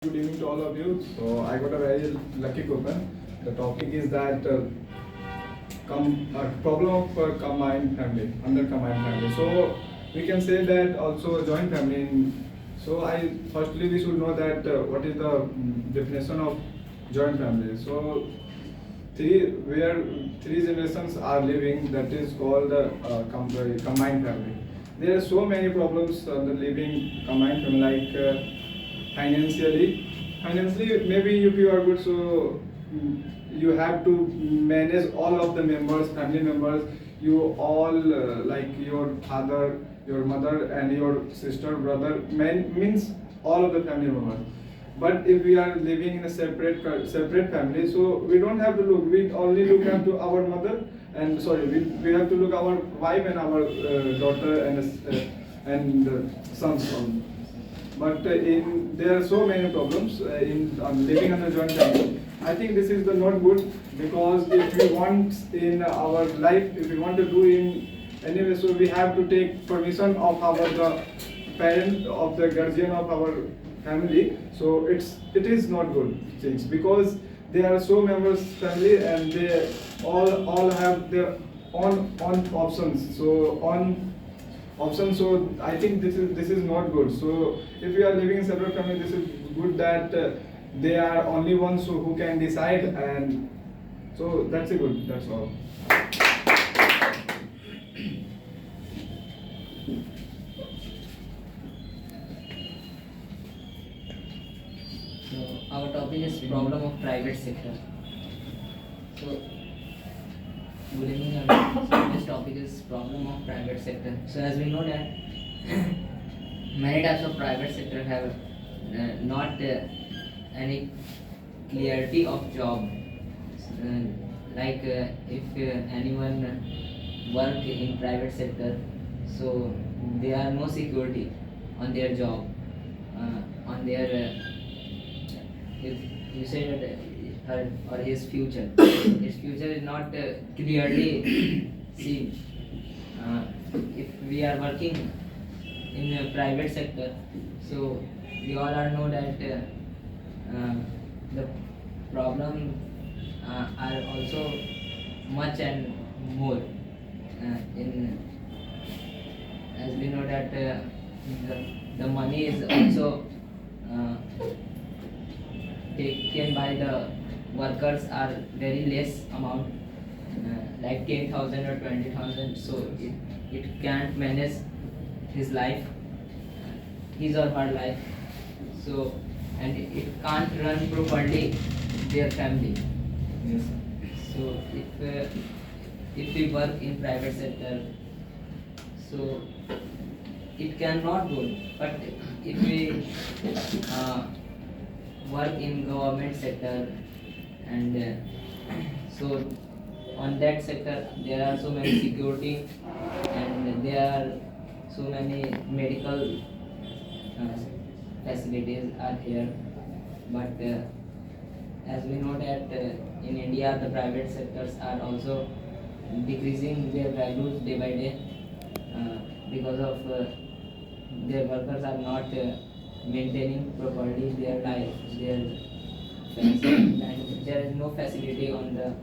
Good evening to all of you. So I got a very lucky coupon. The topic is that problem of combined family, under combined family. So we can say that also joint family. So I firstly we should know that what is the definition of joint family. So where three generations are living, that is called combined family. There are so many problems the living combined family, like financially maybe if you are good, so you have to manage all of the members, family members. You all like your father, your mother, and your sister, brother, means all of the family members. But if we are living in a separate family, so we don't have to look. We only look after our mother, and sorry, we have to look our wife and our daughter and sons. But there are so many problems in living in a joint family. I think this is the not good, because if we want in our life, if we want to do in anyway, so we have to take permission of our the parent, of the guardian of our family. So it is not good things, because there are so members family, and they all have their on options. So on option. So I think this is not good. So if we are living in separate family, this is good that they are only ones who can decide, and so that's a good. That's all. So our topic is problem of private sector. So good evening everyone. So this topic is problem of private sector. So as we know that many types of private sector have not any clarity of job. If anyone work in private sector, so there are no security on their job, on their if you say that her or his future, his future is not clearly seen. If we are working in a private sector, so we all are know that the problem are also much and more in, as we know that the money is also taken by the workers are very less amount, like 10,000 or 20,000. So it can't manage his life, his or her life. So and it can't run properly their family. Yes. So if we work in private sector, so it cannot go. But if we work in government sector, and so on that sector there are so many security, and there are so many medical facilities are here. But as we know that in India the private sectors are also decreasing their values day by day, because of their workers are not maintaining properly their life, their family, and there is no facility on the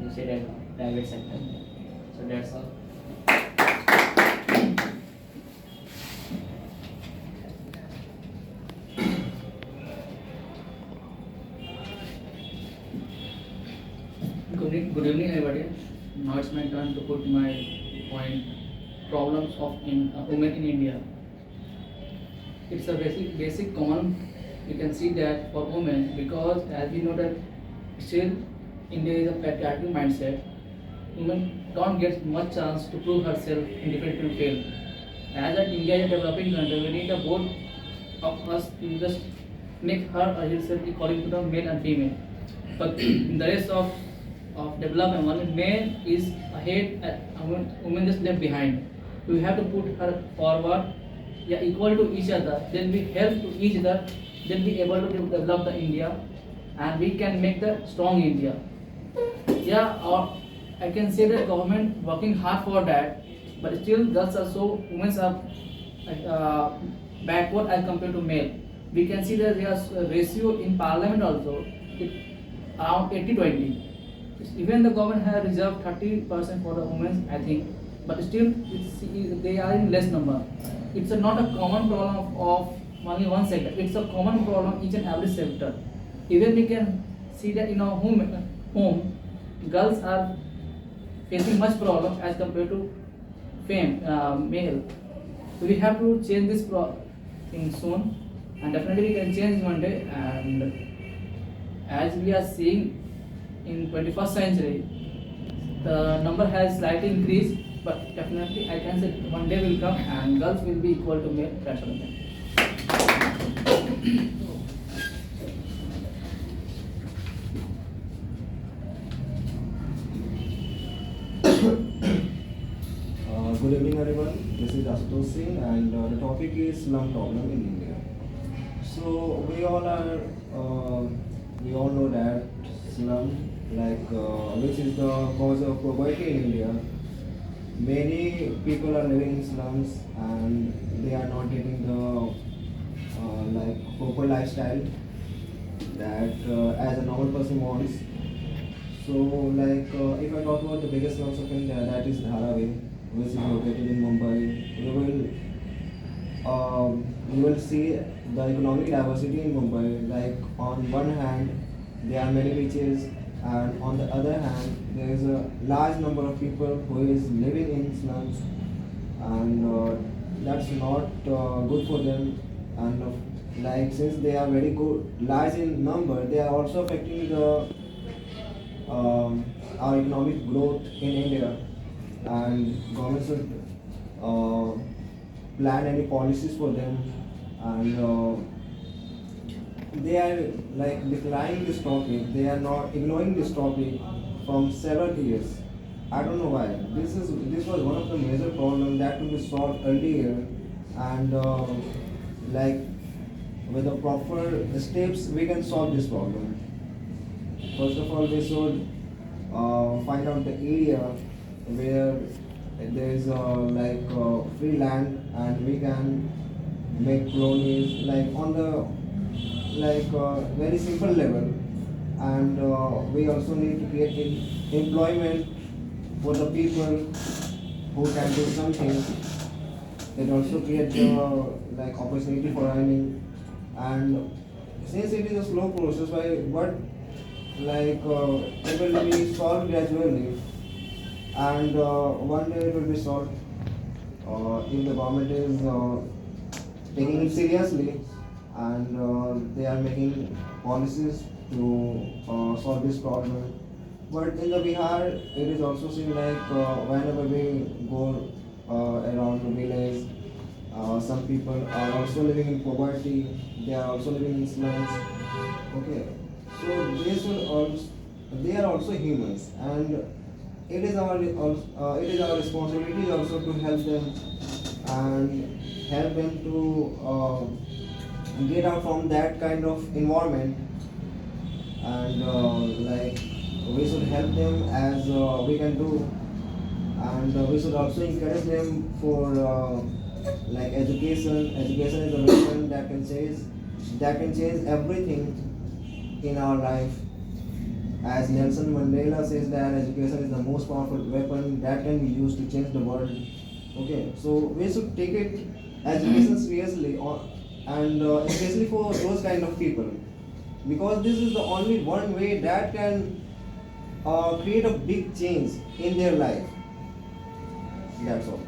you say that private sector. So that's all. Good evening, everybody. Now it's my turn to put my point. Problems of women in India. It's a basic common. You can see that for women, because as we know that still India is a patriarchal mindset. Women don't get much chance to prove herself in different field. As that India is a developing country, we need a both of us to just make her or himself according to the male and female. But in the rest of development, one man is ahead and women just left behind. We have to put her forward, yeah, equal to each other. Then we help to each other. Then we able to develop the India, and we can make the strong India. Yeah, or I can say that government working hard for that, but still girls are so women are backward as compared to male. We can see that there's a ratio in parliament also, it, around 80-20. Even the government has reserved 30% for the women, I think, but still they are in less number. It's not a common problem of only one sector. It's a common problem each and every sector. Even we can see that in our home girls are facing much problem as compared to male. So we have to change this thing soon, and definitely we can change one day. And as we are seeing in 21st century, the number has slightly increased, but definitely I can say one day will come and girls will be equal to male pressure again. Good evening, everyone. This is Ashutosh Singh, and the topic is slum problem in India. So we all know that slum, which is the cause of poverty in India. Many people are living in slums, and they are not getting the proper lifestyle that as a normal person wants. So if I talk about the biggest slums of India, that is Dharavi, which is located in Mumbai. You will see the economic diversity in Mumbai. Like on one hand, there are many beaches, and on the other hand, there is a large number of people who is living in slums, and that's not good for them. And since they are very good, large in number, they are also affecting the our economic growth in India, and government should plan any policies for them, and they are declining this topic. They are not ignoring this topic from several years. I don't know why. This was one of the major problems that could be solved earlier, and with the proper steps we can solve this problem. First of all, we should find out the area where there is free land, and we can make colonies on the very simple level, and we also need to create employment for the people who can do something. It also creates opportunity for earning, and since it is a slow process, it will be solved gradually, and one day it will be solved if the government is taking it seriously, and they are making policies to solve this problem. But in the Bihar, it is also seen whenever we go around the village, some people are also living in poverty. They are also living in slums. Okay, so they are also humans, and it is our responsibility also to help them, and help them to get out from that kind of environment, and we should help them as we can do, and we should also encourage them for education. Education is a weapon that can change everything in our life. As Nelson Mandela says that education is the most powerful weapon that can be used to change the world. Okay, so we should take education seriously, and especially for those kind of people, because this is the only one way that can create a big change in their life. That's all.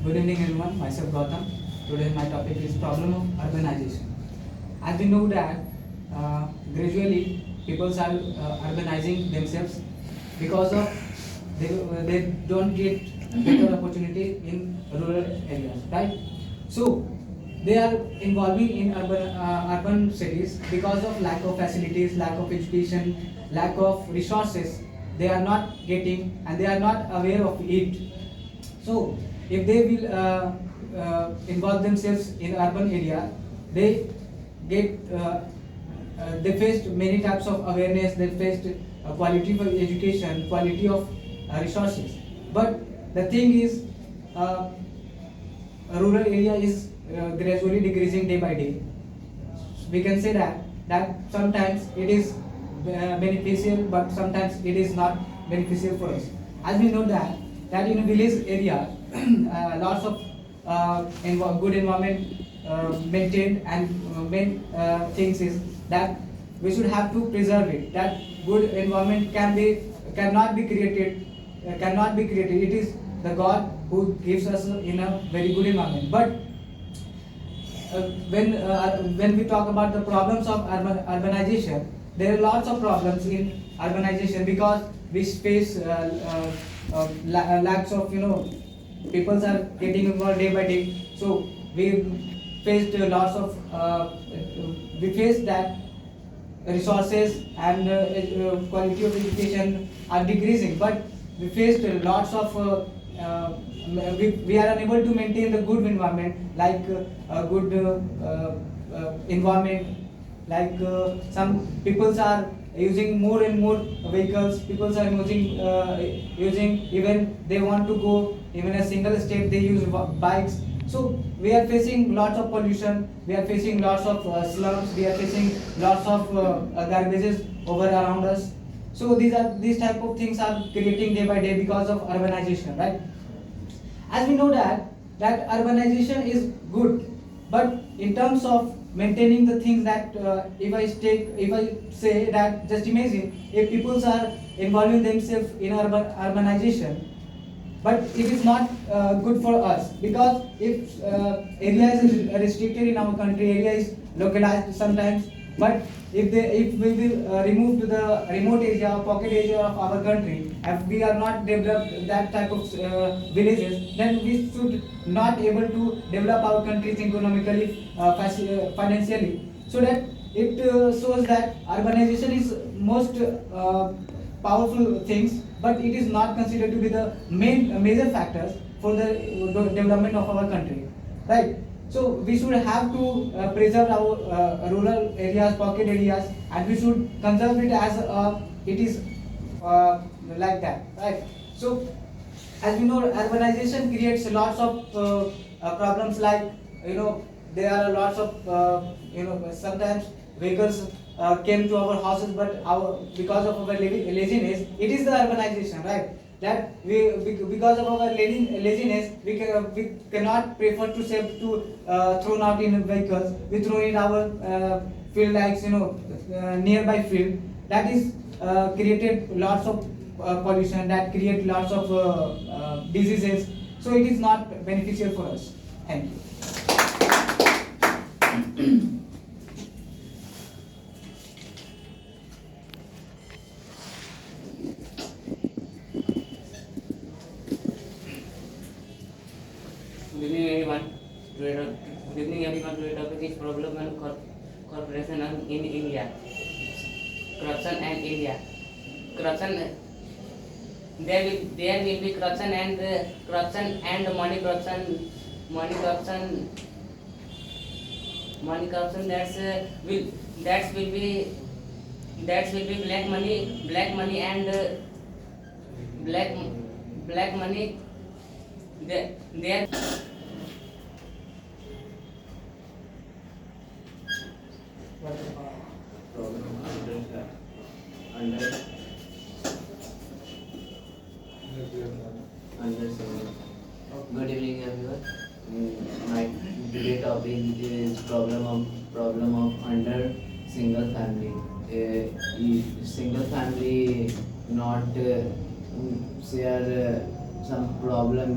Good evening everyone, myself Gautam. Today my topic is problem of urbanization. As we know that gradually people are urbanizing themselves because of they don't get better opportunity in rural areas, right? So they are involving in urban cities because of lack of facilities, lack of education, lack of resources. They are not getting, and they are not aware of it. So if they will involve themselves in urban area, they get they faced many types of awareness. They faced quality of education, quality of resources. But the thing is, rural area is gradually decreasing day by day. We can say that sometimes it is beneficial, but sometimes it is not beneficial for us. As we know that in a village area, lots of good environment maintained, and main things is that we should have to preserve it. That good environment cannot be created. It is the God who gives us in a very good environment. But when we talk about the problems of urbanization, there are lots of problems in urbanization because we face lacks of people are getting more day by day. So we faced lots of we faced that resources and quality of education are decreasing, but we faced lots of we are unable to maintain the good environment, like good environment, like some peoples are using more and more vehicles. People are using, even they want to go even a single step, they use bikes. So we are facing lots of pollution, we are facing lots of slums, we are facing lots of garbages over around us. So these type of things are creating day by day because of urbanization, right? As we know that urbanization is good, but in terms of maintaining the things that if I say that, just imagine if people are involving themselves in urbanization, but it is not good for us, because if area is restricted in our country, area is localized sometimes, but if we will remove to the remote area or pocket area of our country, if we are not developed that type of villages, then we should not able to develop our countries economically, financially. So that it shows that urbanization is most powerful things, but it is not considered to be the major factors for the development of our country, right? So we should have to preserve our rural areas, pocket areas, and we should conserve it as it is like that, right? So as we know, urbanization creates lots of problems, like there are lots of sometimes vehicles came to our houses, but because of our laziness, it is the urbanization, right? That because of our laziness, we cannot prefer to save to thrown out in vehicles. We throw in our field, like nearby field. That is created lots of pollution, that create lots of diseases. So it is not beneficial for us. Thank you. Good evening everyone. Today topic is problem and corporation in India. Corruption and India. Corruption. There will be corruption and money corruption. Money corruption. That will be black money and black money. There. Good evening everyone. My today topic is problem of under single family. Single family not share some problem